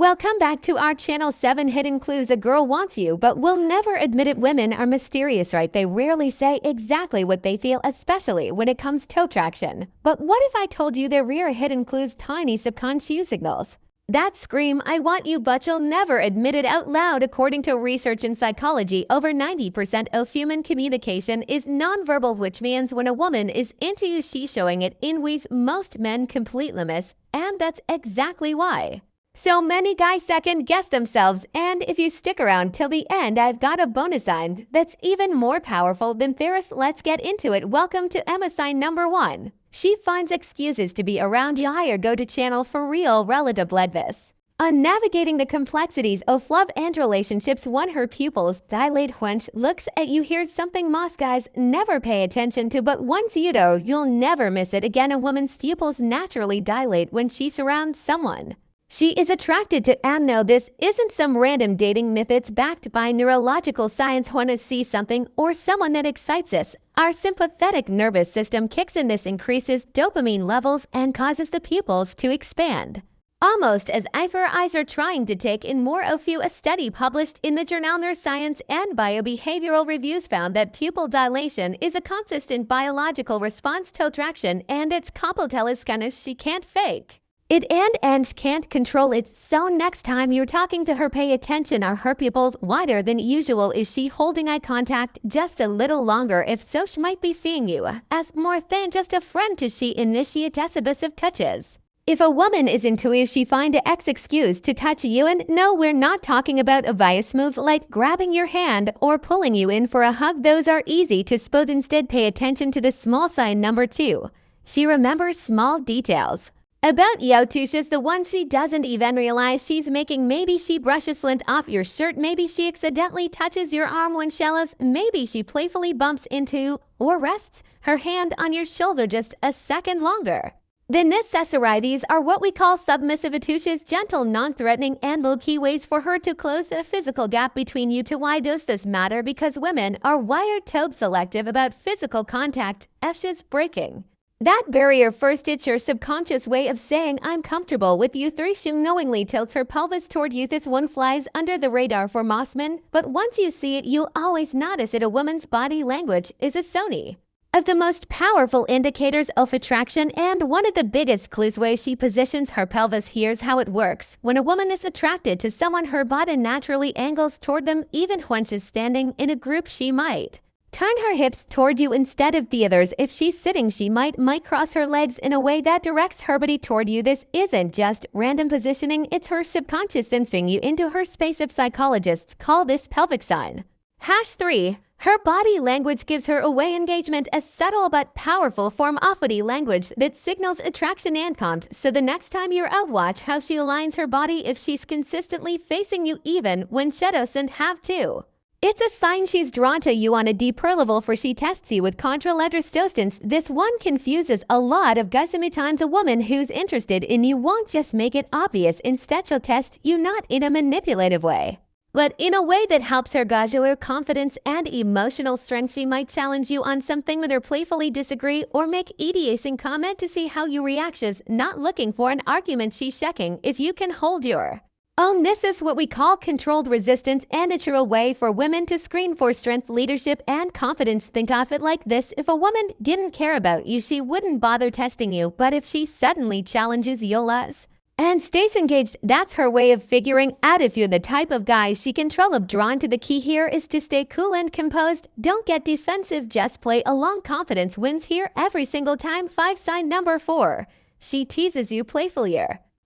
Welcome back to our channel 7 Hidden Clues A Girl Wants You but will never admit it. Women are mysterious, right? They rarely say exactly what they feel, especially when it comes to attraction. But what if I told you their rare hidden clues, tiny subconscious signals? That scream, "I want you," but you'll never admit it out loud. According to research in psychology, over 90% of human communication is nonverbal, which means when a woman is into you, she's showing it in ways most men completely miss, and that's exactly why so many guys second guess themselves. And if you stick around till the end, I've got a bonus sign that's even more powerful than Ferris. Let's get into it. Welcome to Emma sign number 1. She finds excuses to be around you. Higher go to channel for real relative Ledvis. On navigating the complexities of love and relationships, when her pupils dilate when she looks at you, here's something most guys never pay attention to, but once you do, you'll never miss it again. A woman's pupils naturally dilate when she surrounds someone she is attracted to, and no, this isn't some random dating myth. It's backed by neurological science. When we see something or someone that excites us, our sympathetic nervous system kicks in. This increases dopamine levels and causes the pupils to expand, almost as if our eyes are trying to take in more of you. A study published in the journal Neuroscience and Biobehavioral Reviews found that pupil dilation is a consistent biological response to attraction, and it's completely she can't fake it and can't control it. So next time you're talking to her, pay attention. Are her pupils wider than usual? Is she holding eye contact just a little longer? If so, she might be seeing you as more than just a friend. Does she initiate abusive touches? If a woman is into you, she find an excuse to touch you. And no, we're not talking about obvious moves like grabbing your hand or pulling you in for a hug. Those are easy to spot. Instead, pay attention to the small sign number 2. She remembers small details about you, Tusha's the one she doesn't even realize she's making. Maybe she brushes lint off your shirt. Maybe she accidentally touches your arm when shallows. Maybe she playfully bumps into or rests her hand on your shoulder just a second longer. The necessities are what we call submissive. Tusha's gentle, non-threatening, and low-key ways for her to close the physical gap between you two. Why does this matter? Because women are wired to be selective about physical contact. F's breaking that barrier first. It's your subconscious way of saying, "I'm comfortable with you." 3. She knowingly tilts her pelvis toward you. This one flies under the radar for most men, but once you see it, you'll always notice it. A woman's body language is a Sony of the most powerful indicators of attraction, and one of the biggest clues ways she positions her pelvis. Here's how it works. When a woman is attracted to someone, her body naturally angles toward them. Even when she's standing in a group, she might turn her hips toward you instead of the others. If she's sitting, she might cross her legs in a way that directs her body toward you. This isn't just random positioning, it's her subconscious sensing you into her space. Of psychologists call this pelvic sign. #3. Her body language gives her away. Engagement, a subtle but powerful form of body language that signals attraction and comfort. So the next time you're out, watch how she aligns her body. If she's consistently facing you even when she doesn't have to, it's a sign she's drawn to you on a deeper level. For she tests you with contralagestostance. This one confuses a lot of guys. Many times a woman who's interested in you won't just make it obvious. Instead, she'll test you not in a manipulative way, but in a way that helps her gauge your confidence and emotional strength. She might challenge you on something with her, playfully disagree, or make ideating comment to see how you react. She's not looking for an argument. She's checking if you can hold your own. This is what we call controlled resistance, and it's a way for women to screen for strength, leadership, and confidence. Think of it like this. If a woman didn't care about you, she wouldn't bother testing you. But if she suddenly challenges Yolas and stays engaged, that's her way of figuring out if you're the type of guy she can control. Drawn to. The key here is to stay cool and composed. Don't get defensive, just play along. Confidence wins here every single time. 5. Sign number 4. She teases you playfully.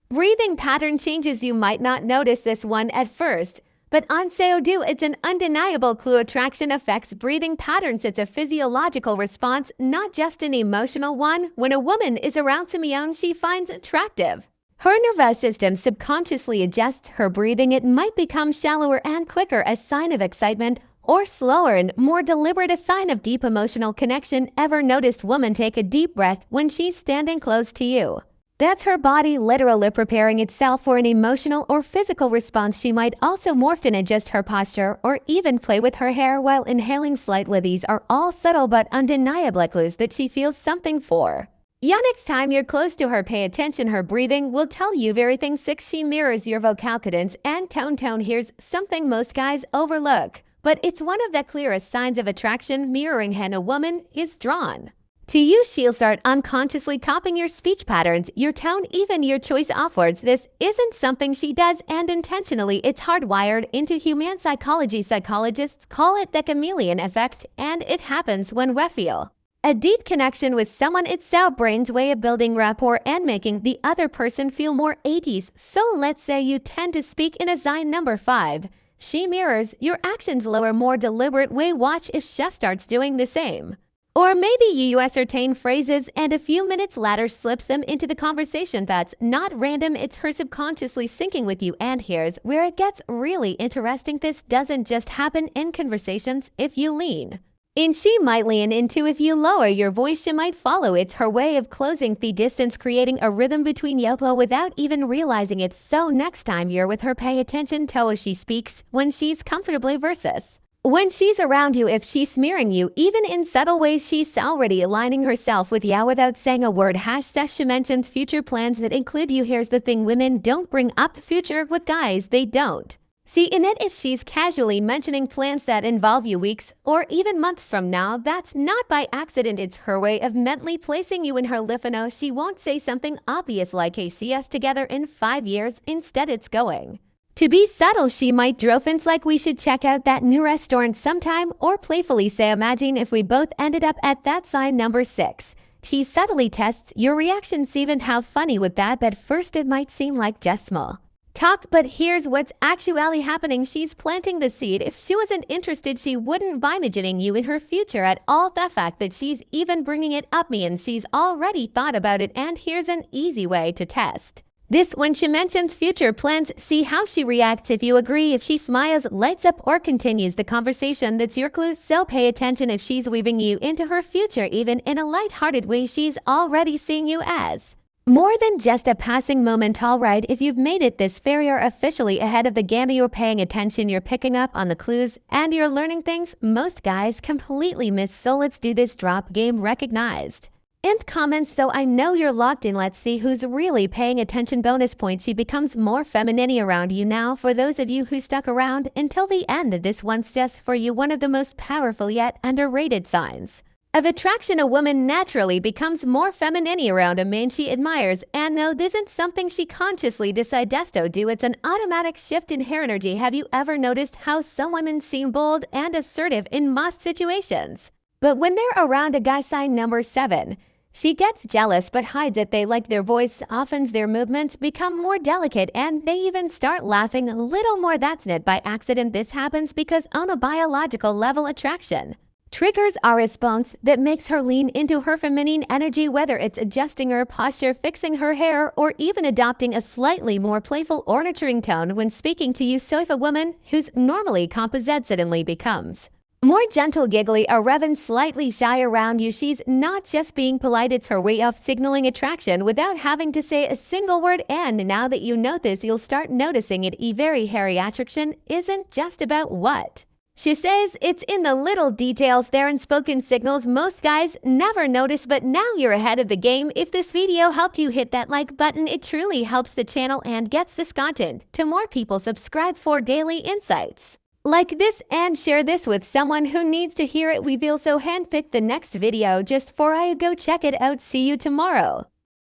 Breathing pattern changes. You might not notice this one at first, but on do, it's an undeniable clue. Attraction affects breathing patterns. It's a physiological response, not just an emotional one. When a woman is around someone she finds attractive, her nervous system subconsciously adjusts her breathing. It might become shallower and quicker, a sign of excitement, or slower and more deliberate, a sign of deep emotional connection. Ever noticed woman take a deep breath when she's standing close to you? That's her body literally preparing itself for an emotional or physical response. She might also morph and adjust her posture or even play with her hair while inhaling slightly. These are all subtle but undeniable clues that she feels something for Yeah, next time you're close to her, pay attention. Her breathing will tell you everything. 6. She mirrors your vocal cadence and tone. Here's something most guys overlook, but it's one of the clearest signs of attraction. Mirroring when a woman is drawn to you, she'll start unconsciously copying your speech patterns, your tone, even your choice of words. This isn't something she does and intentionally. It's hardwired into human psychology. Psychologists call it the chameleon effect, and it happens when we feel a deep connection with someone. It's our brain's way of building rapport and making the other person feel more at ease. So let's say you tend to speak in a sign number 5. She mirrors your actions lower, more deliberate way. Watch if she starts doing the same. Or maybe you ascertain phrases and a few minutes later slips them into the conversation. That's not random, it's her subconsciously syncing with you. And here's where it gets really interesting. This doesn't just happen in conversations. If you lean in, she might lean into. If you lower your voice, she might follow. It's her way of closing the distance, creating a rhythm between you without even realizing it. So next time you're with her, pay attention to how she speaks when she's comfortably versus when she's around you. If she's smearing you, even in subtle ways, she's already aligning herself with you without saying a word. She mentions future plans that include you. Here's the thing, women don't bring up future with guys. They don't see in it. If she's casually mentioning plans that involve you weeks or even months from now, that's not by accident. It's her way of mentally placing you in her life. No, she won't say something obvious like, hey, see us together in 5 years. Instead, it's going to be subtle. She might drop hints like, we should check out that new restaurant sometime, or playfully say, imagine if we both ended up at that sign number 6. She subtly tests your reactions. Even how funny would that? At first it might seem like just small talk, but here's what's actually happening. She's planting the seed. If she wasn't interested, she wouldn't be imagining you in her future at all. The fact that she's even bringing it up means she's already thought about it. And here's an easy way to test this. When she mentions future plans, see how she reacts. If you agree, if she smiles, lights up, or continues the conversation, that's your clue. So pay attention. If she's weaving you into her future, even in a light-hearted way, she's already seeing you as more than just a passing moment. Alright, if you've made it this far, you're officially ahead of the game. You're paying attention, you're picking up on the clues, and you're learning things most guys completely miss. So let's do this drop game recognized in comments so I know you're locked in. Let's see who's really paying attention. Bonus points, she becomes more feminine around you. Now, for those of you who stuck around until the end, this one's just for you. One of the most powerful yet underrated signs of attraction: a woman naturally becomes more feminine around a man she admires. And no, this isn't something she consciously decides to do. It's an automatic shift in her energy. Have you ever noticed how some women seem bold and assertive in most situations, but when they're around a guy sign number 7, she gets jealous but hides it? They like their voice, softens, their movements become more delicate, and they even start laughing a little more. That's not by accident. This happens because on a biological level, attraction triggers a response that makes her lean into her feminine energy, whether it's adjusting her posture, fixing her hair, or even adopting a slightly more playful or nurturing tone when speaking to you. So if a woman who's normally composite suddenly becomes more gentle, giggly, or even slightly shy around you, she's not just being polite. It's her way of signaling attraction without having to say a single word. And now that you know this, you'll start noticing it. A very hairy attraction isn't just about what she says, it's in the little details. Their unspoken signals most guys never notice. But now you're ahead of the game. If this video helped you, hit that like button. It truly helps the channel and gets this content to more people. Subscribe for daily insights like this and share this with someone who needs to hear it. We will so handpick the next video just for you. Go check it out. See you tomorrow.